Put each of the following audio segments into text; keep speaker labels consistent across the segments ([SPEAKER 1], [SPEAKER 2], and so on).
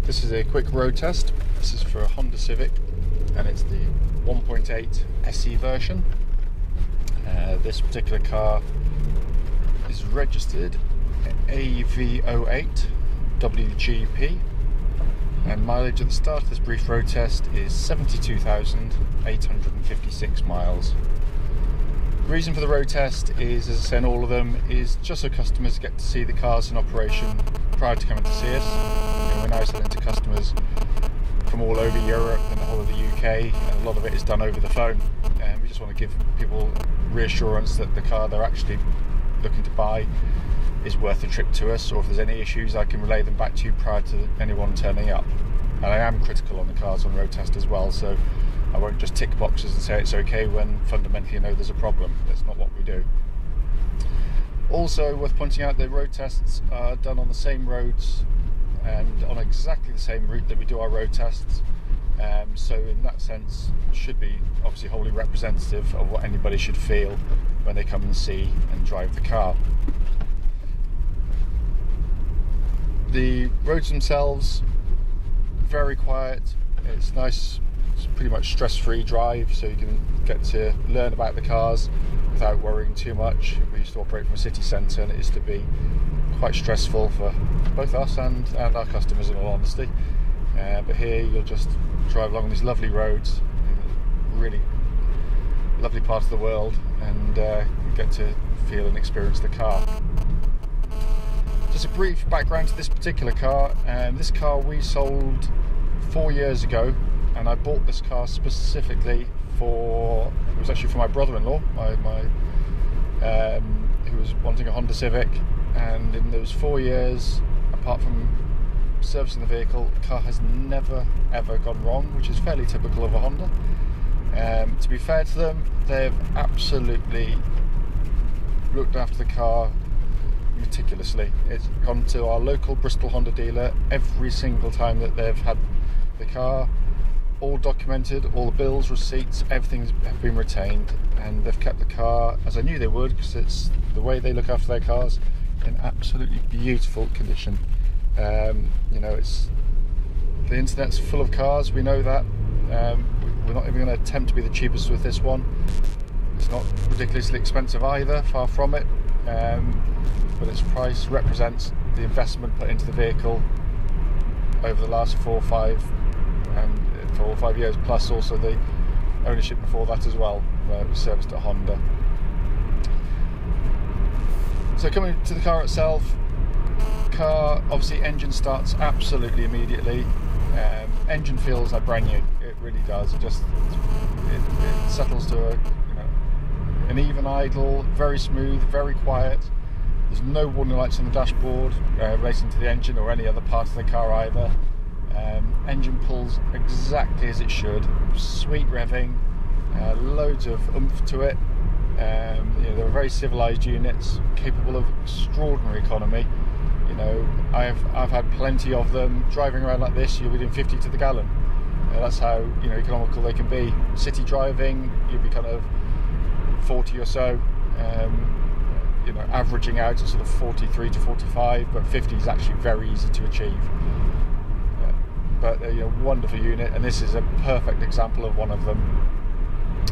[SPEAKER 1] This is a quick road test. This is for a Honda Civic and it's the 1.8 SE version. This particular car is registered AV08WGP and mileage at the start of this brief road test is 72,856 miles. The reason for the road test is, as I say in all of them, is just so customers get to see the cars in operation prior to coming to see us. We're now selling to customers from all over Europe and the whole of the UK, and a lot of it is done over the phone. And we just want to give people reassurance that the car they're actually looking to buy is worth a trip to us, or if there's any issues I can relay them back to you prior to anyone turning up. And I am critical on the cars on road test as well, so I won't just tick boxes and say it's okay when fundamentally you know there's a problem. That's not what we do. Also worth pointing out that road tests are done on the same roads and on exactly the same route that we do our road tests, so in that sense should be obviously wholly representative of what anybody should feel when they come and see and drive the car. The roads themselves, very quiet. It's nice, it's pretty much stress-free drive, so you can get to learn about the cars without worrying too much. We used to operate from a city centre and it used to be quite stressful for both us and our customers, in all honesty. But here you'll just drive along these lovely roads in a really lovely part of the world and get to feel and experience the car. Just a brief background to this particular car. This car we sold 4 years ago, and I bought this car specifically for, it was actually for my brother-in-law, who was wanting a Honda Civic. And in those 4 years, apart from servicing the vehicle, the car has never ever gone wrong, which is fairly typical of a Honda. To be fair to them, they've absolutely looked after the car meticulously. It's gone to our local Bristol Honda dealer every single time that they've had the car, all documented, all the bills, receipts, everything's been retained, and they've kept the car, as I knew they would, because it's the way they look after their cars, in absolutely beautiful condition. You know, it's, the internet's full of cars, we know that. We're not even going to attempt to be the cheapest with this one. It's not ridiculously expensive either, far from it, but its price represents the investment put into the vehicle over the last 4 or 5 years, plus also the ownership before that as well, where it was serviced at Honda. So coming to the car itself, car obviously engine starts absolutely immediately. Engine feels like brand new. It really does. It settles to an even idle, very smooth, very quiet. There's no warning lights on the dashboard relating to the engine or any other part of the car either. Engine pulls exactly as it should. Sweet revving, loads of oomph to it. They're very civilised units, capable of extraordinary economy. You know, I've had plenty of them. Driving around like this, you'll be doing 50 to the gallon. That's how economical they can be. City driving, you'll be kind of 40 or so. Averaging out at sort of 43 to 45, but 50 is actually very easy to achieve. But wonderful unit, and this is a perfect example of one of them.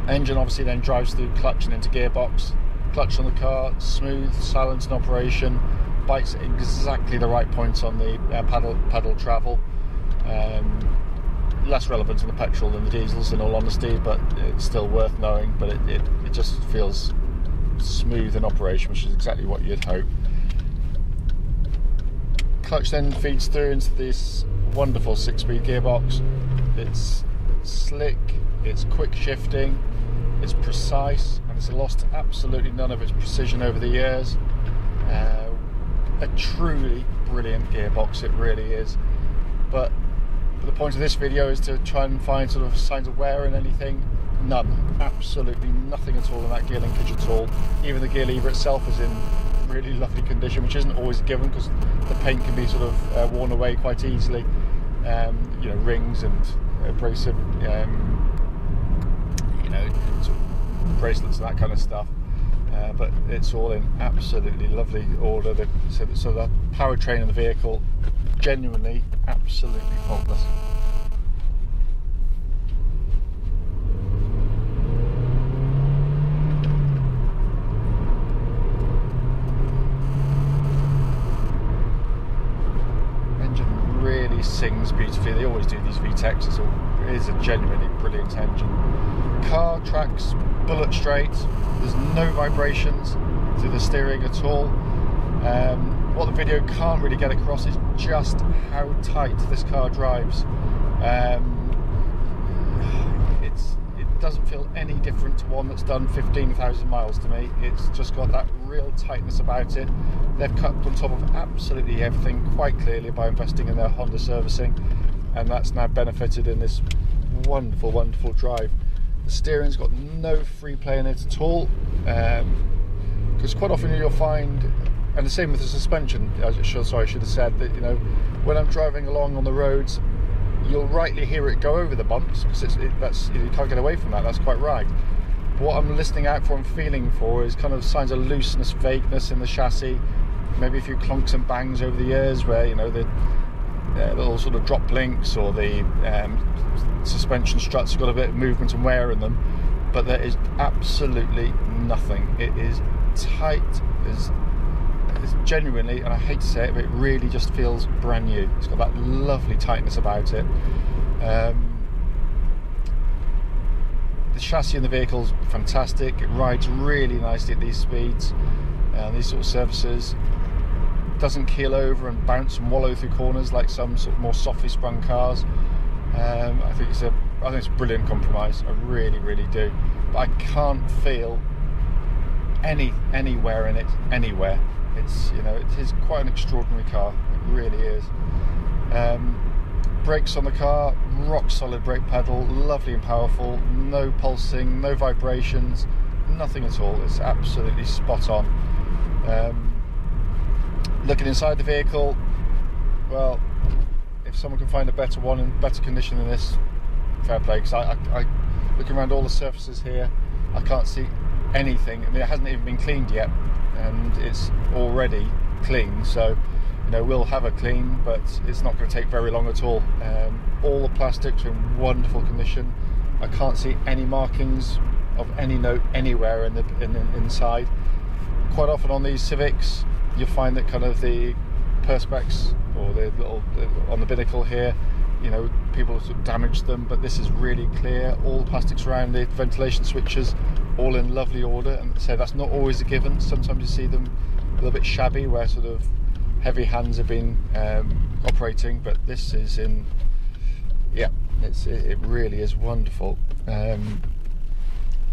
[SPEAKER 1] Engine obviously then drives through clutch and into gearbox. Clutch on the car, smooth, silent in operation, bites at exactly the right points on the pedal travel. Less relevant in the petrol than the diesels, in all honesty, but it's still worth knowing. But it just feels smooth in operation, which is exactly what you'd hope. Clutch then feeds through into this wonderful 6-speed gearbox. It's slick, it's quick shifting, it's precise, and it's lost absolutely none of its precision over the years. A truly brilliant gearbox, it really is. But the point of this video is to try and find sort of signs of wear in anything. None, absolutely nothing at all in that gear linkage at all. Even the gear lever itself is in really lovely condition, which isn't always a given because the paint can be sort of worn away quite easily. Rings and abrasive, sort of bracelets and that kind of stuff. but it's all in absolutely lovely order. So the powertrain in the vehicle, genuinely absolutely faultless. Engine really sings beautifully. They always do these VTECs. It is a genuinely brilliant engine. Car tracks bullet straight. There's no vibrations through the steering at all. What the video can't really get across is just how tight this car drives. It doesn't feel any different to one that's done 15,000 miles to me. It's just got that real tightness about it. They've cut on top of absolutely everything quite clearly by investing in their Honda servicing, and that's now benefited in this wonderful, wonderful drive. The steering's got no free play in it at all, because quite often you'll find, and the same with the suspension, I should have said that, you know, when I'm driving along on the roads, you'll rightly hear it go over the bumps, because you can't get away from that. That's quite right. But what I'm listening out for and feeling for is kind of signs of looseness, vagueness in the chassis, maybe a few clunks and bangs over the years where, you know, the little sort of drop links or the suspension struts have got a bit of movement and wear in them, but there is absolutely nothing. It is tight. It's genuinely, and I hate to say it, but it really just feels brand new. It's got that lovely tightness about it. The chassis in the vehicle is fantastic. It rides really nicely at these speeds, these sort of surfaces. It doesn't keel over and bounce and wallow through corners like some sort of more softly sprung cars. I think it's a brilliant compromise. I really, really do. But I can't feel any wear in it anywhere. It's, you know, it is quite an extraordinary car. It really is. Brakes on the car, rock solid brake pedal, lovely and powerful. No pulsing, no vibrations, nothing at all. It's absolutely spot on. Looking inside the vehicle, well, if someone can find a better one in better condition than this, fair play. Because I looking around all the surfaces here, I can't see anything. I mean, it hasn't even been cleaned yet, and it's already clean. So, you know, we'll have a clean, but it's not going to take very long at all. All the plastics are in wonderful condition. I can't see any markings of any note anywhere in the inside. Quite often on these Civics, you'll find that kind of the perspex or the little on the binnacle here, you know, people sort of damage them, but this is really clear. All the plastics around the ventilation switches, all in lovely order. And so that's not always a given. Sometimes you see them a little bit shabby, where sort of heavy hands have been operating, but this is in, yeah, it really is wonderful.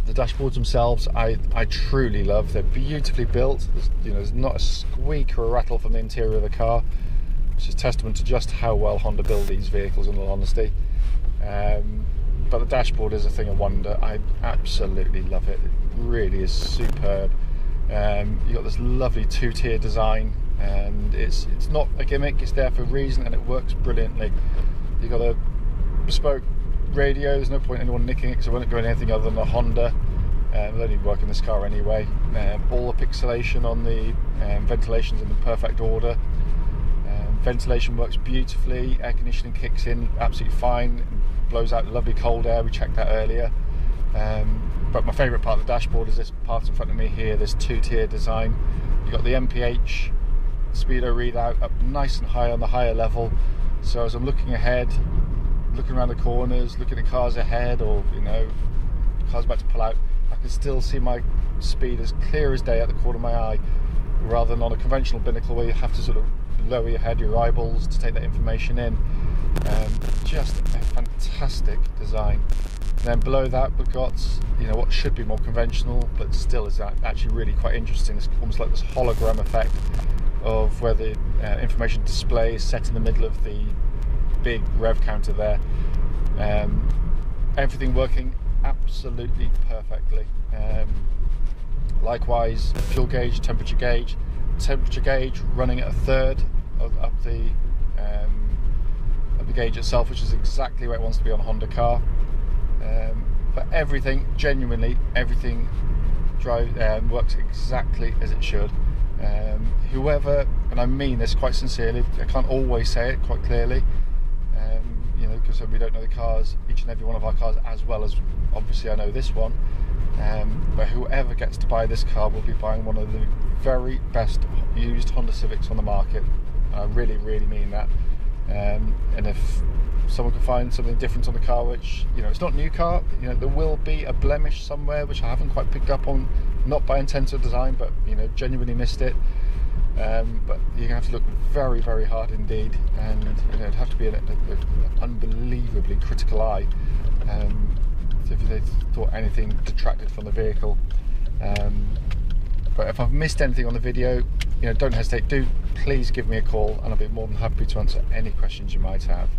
[SPEAKER 1] The dashboards themselves, I truly love. They're beautifully built. There's not a squeak or a rattle from the interior of the car, which is testament to just how well Honda build these vehicles, in all honesty. But the dashboard is a thing of wonder. I absolutely love it. It really is superb. You've got this lovely two-tier design, and it's not a gimmick. It's there for a reason, and it works brilliantly. You've got a bespoke radio. There's no point in anyone nicking it, because it won't go in anything other than a Honda. They don't even work in this car anyway. All the pixelation on the ventilation's in the perfect order. Ventilation works beautifully. Air conditioning kicks in absolutely fine and blows out lovely cold air. We checked that earlier. But my favourite part of the dashboard is this part in front of me here, this two-tier design. You've got the MPH speedo readout up nice and high on the higher level. So as I'm looking ahead, looking around the corners, looking at cars ahead, or, you know, cars about to pull out, I can still see my speed as clear as day at the corner of my eye, rather than on a conventional binnacle where you have to sort of lower your head, your eyeballs, to take that information in. Just a fantastic design. And then below that we've got, you know, what should be more conventional, but still is actually really quite interesting. It's almost like this hologram effect of where the information display is set in the middle of the big rev counter there. Everything working absolutely perfectly. Likewise, fuel gauge, temperature gauge running at a third of the gauge itself, which is exactly where it wants to be on a Honda car. But everything, genuinely everything, works exactly as it should. Whoever, and I mean this quite sincerely, I can't always say it quite clearly, you know, because we don't know the cars, each and every one of our cars, as well as obviously I know this one. But whoever gets to buy this car will be buying one of the very best used Honda Civics on the market. I really, really mean that. And if someone can find something different on the car, which, you know, it's not new car, you know, there will be a blemish somewhere which I haven't quite picked up on, not by intent or design, but, you know, genuinely missed it. But you're gonna have to look very, very hard indeed, and, you know, it'd have to be an unbelievably critical eye if they thought anything detracted from the vehicle. But if I've missed anything on the video, you know, don't hesitate. Do please give me a call, and I'll be more than happy to answer any questions you might have.